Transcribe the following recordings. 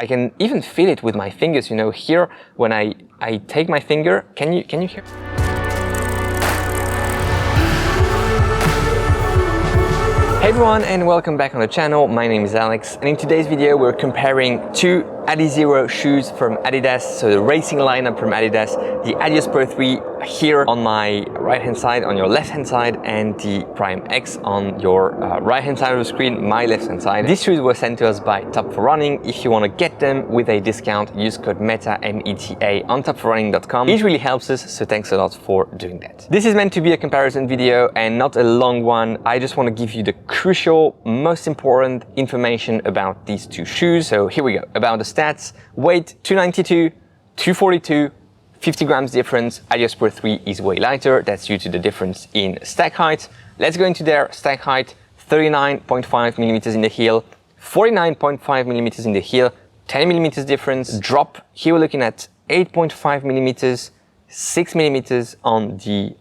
I can even feel it with my fingers, you know, here when I take my finger. Can you hear? Hey everyone, and welcome back on the channel. My name is Alex, and in today's video we're comparing two Adizero shoes from Adidas, so the racing lineup from Adidas, the Adios Pro 3 here on my right hand side, on your left hand side, and the Prime X on your right hand side of the screen, my left hand side. These shoes were sent to us by Top for Running. If you want to get them with a discount, use code META, META on topforrunning.com. It really helps us, so thanks a lot for doing that. This is meant to be a comparison video and not a long one. I just want to give you the crucial, most important information about these two shoes. So here we go. About the stats: weight 292, 242, 50 grams difference. Adios Pro 3 is way lighter. That's due to the difference in stack height. Let's go into their stack height: 39.5 millimeters in the heel, 49.5 millimeters in the heel, 10 millimeters difference. Drop, here we're looking at 8.5 millimeters, 6 millimeters on the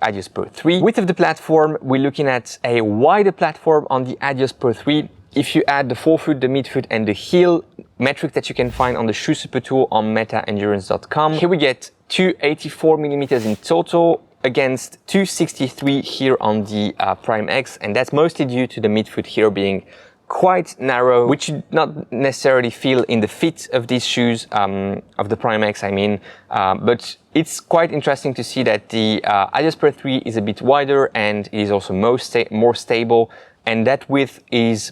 Adios Pro 3. Width of the platform, we're looking at a wider platform on the Adios Pro 3. If you add the forefoot, the midfoot, and the heel, metric that you can find on the Shoe Super Tool on metaendurance.com. Here we get 284 millimeters in total against 263 here on the Prime X, and that's mostly due to the midfoot here being quite narrow, which you not necessarily feel in the fit of these shoes, of the Prime X I mean, but it's quite interesting to see that the Adios Pro 3 is a bit wider and is also more stable, and that width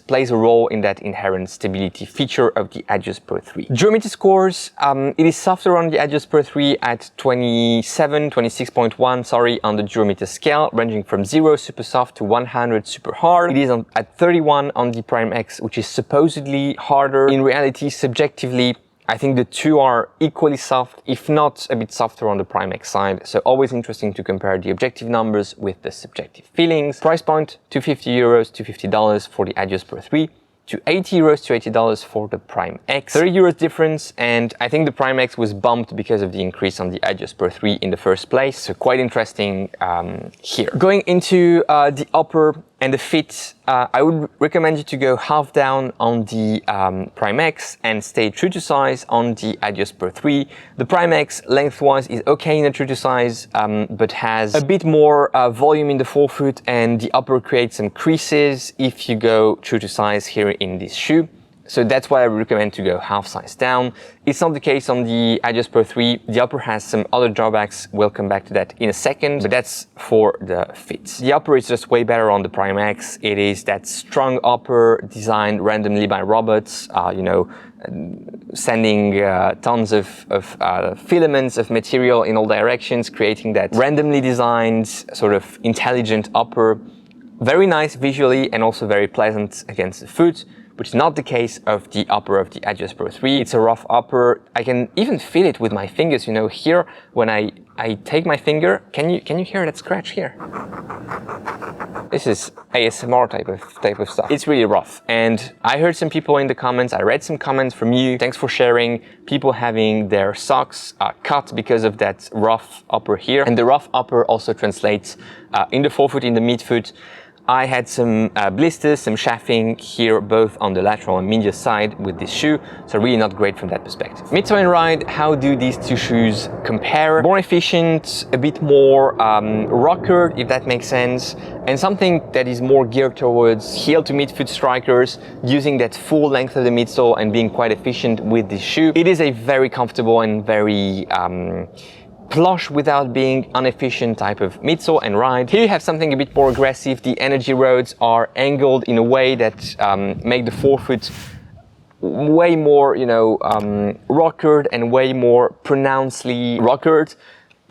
plays a role in that inherent stability feature of the Adios Pro 3. Durability scores, it is softer on the Adios Pro 3 at 26.1, sorry, on the durability scale, ranging from 0 super soft to 100 super hard. It is at 31 on the Prime X, which is supposedly harder. In reality, subjectively, I think the two are equally soft, if not a bit softer on the Prime X side. So always interesting to compare the objective numbers with the subjective feelings. Price point, €250 to $50 for the Adios Pro 3, to €80 to $80 for the Prime X. €30 difference, and I think the Prime X was bumped because of the increase on the Adios Pro 3 in the first place. So quite interesting here. Going into the upper and the fit, I would recommend you to go half down on the Prime X and stay true to size on the Adios Pro 3. The Prime X lengthwise is okay in the true to size, but has a bit more volume in the forefoot, and the upper creates some creases if you go true to size here in this shoe. So that's why I recommend to go half size down. It's not the case on the Adios Pro 3. The upper has some other drawbacks. We'll come back to that in a second, but that's for the fit. The upper is just way better on the Prime X. It is that strong upper designed randomly by robots, you know, sending tons of filaments of material in all directions, creating that randomly designed sort of intelligent upper. Very nice visually and also very pleasant against the foot, which is not the case of the upper of the Adios Pro 3. It's a rough upper. I can even feel it with my fingers, you know, here when I take my finger. Can you hear that scratch here? This is ASMR type of stuff. It's really rough, and I heard some people in the comments, I read some comments from you, thanks for sharing, people having their socks cut because of that rough upper here, and the rough upper also translates in the forefoot, in the midfoot. I had some blisters, some chafing here, both on the lateral and medial side with this shoe, so really not great from that perspective. Midsole and ride, how do these two shoes compare? More efficient, a bit more rocker, if that makes sense, and something that is more geared towards heel to midfoot strikers, using that full length of the midsole and being quite efficient with this shoe. It is a very comfortable and very plush without being inefficient type of midsole and ride. Here you have something a bit more aggressive. The energy rods are angled in a way that make the forefoot way more, you know, rockered and way more pronouncedly rockered.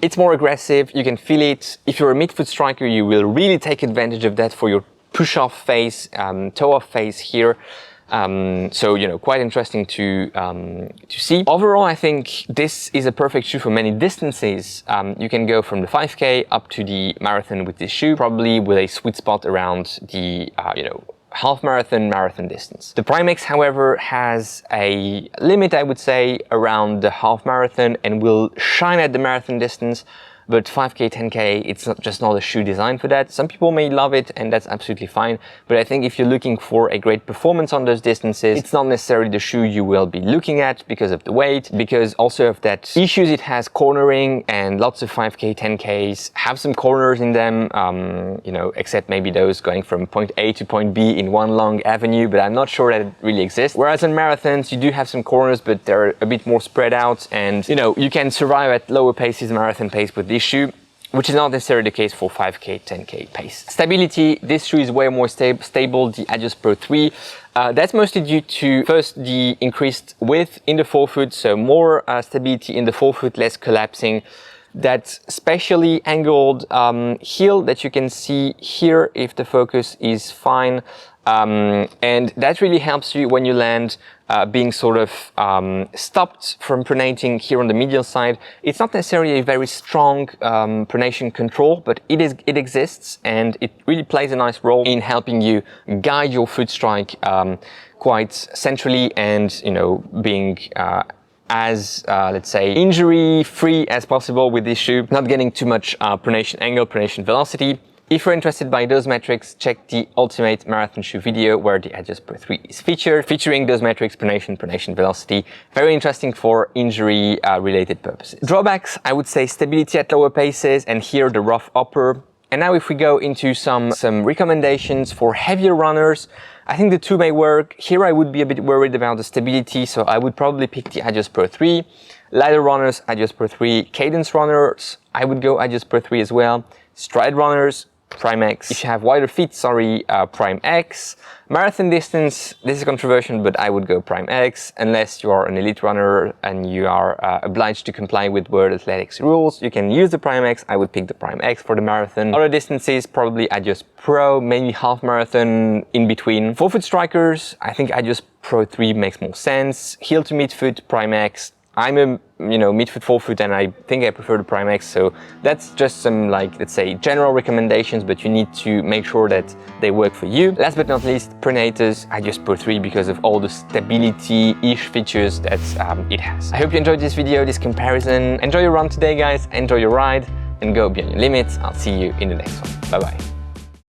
It's more aggressive, you can feel it. If you're a midfoot striker, you will really take advantage of that for your push-off phase, toe-off phase here. So, you know, quite interesting to see. Overall, I think this is a perfect shoe for many distances. You can go from the 5K up to the marathon with this shoe, probably with a sweet spot around the, you know, half marathon distance. The Prime X, however, has a limit, I would say, around the half marathon and will shine at the marathon distance. but 5K, 10K, it's just not a shoe designed for that. Some people may love it, and that's absolutely fine. But I think if you're looking for a great performance on those distances, it's not necessarily the shoe you will be looking at because of the weight, because also of that issues it has cornering, and lots of 5K, 10Ks have some corners in them, you know, except maybe those going from point A to point B in one long avenue, but I'm not sure that it really exists. Whereas in marathons, you do have some corners, but they're a bit more spread out, and you know, you can survive at lower paces, marathon pace with this shoe, which is not necessarily the case for 5K, 10K pace. Stability, this shoe is way more stable, the Adios Pro 3. That's mostly due to, first, the increased width in the forefoot, so more stability in the forefoot, less collapsing. That specially angled heel that you can see here if the focus is fine. And that really helps you when you land, being sort of stopped from pronating here on the medial side. It's not necessarily a very strong pronation control, but it exists, and it really plays a nice role in helping you guide your foot strike quite centrally, and you know, being as let's say injury free as possible with this shoe, not getting too much pronation angle, pronation velocity. If you're interested by those metrics, check the Ultimate Marathon Shoe video where the Adios Pro 3 is featuring those metrics, pronation velocity. Very interesting for injury related purposes. Drawbacks, I would say stability at lower paces, and here the rough upper. And now if we go into some recommendations for heavier runners, I think the two may work. Here I would be a bit worried about the stability, so I would probably pick the Adios Pro 3. Lighter runners, Adios Pro 3. Cadence runners, I would go Adios Pro 3 as well. Stride runners, Prime X. If you have wider feet, Prime X. Marathon distance, this is controversial, but I would go Prime X, unless you are an elite runner and you are obliged to comply with World Athletics rules. You can use the Prime X. I would pick the Prime X for the marathon. Other distances, probably Adios Pro, maybe half marathon in between. Forefoot strikers, I think Adios Pro 3 makes more sense. Heel to midfoot, Prime X. I'm a midfoot, forefoot, and I think I prefer the Prime X, so that's just some, like, let's say, general recommendations, but you need to make sure that they work for you. Last but not least, pronators, Adios Pro 3, because of all the stability-ish features that it has. I hope you enjoyed this video, this comparison. Enjoy your run today, guys. Enjoy your ride, and go beyond your limits. I'll see you in the next one. Bye-bye.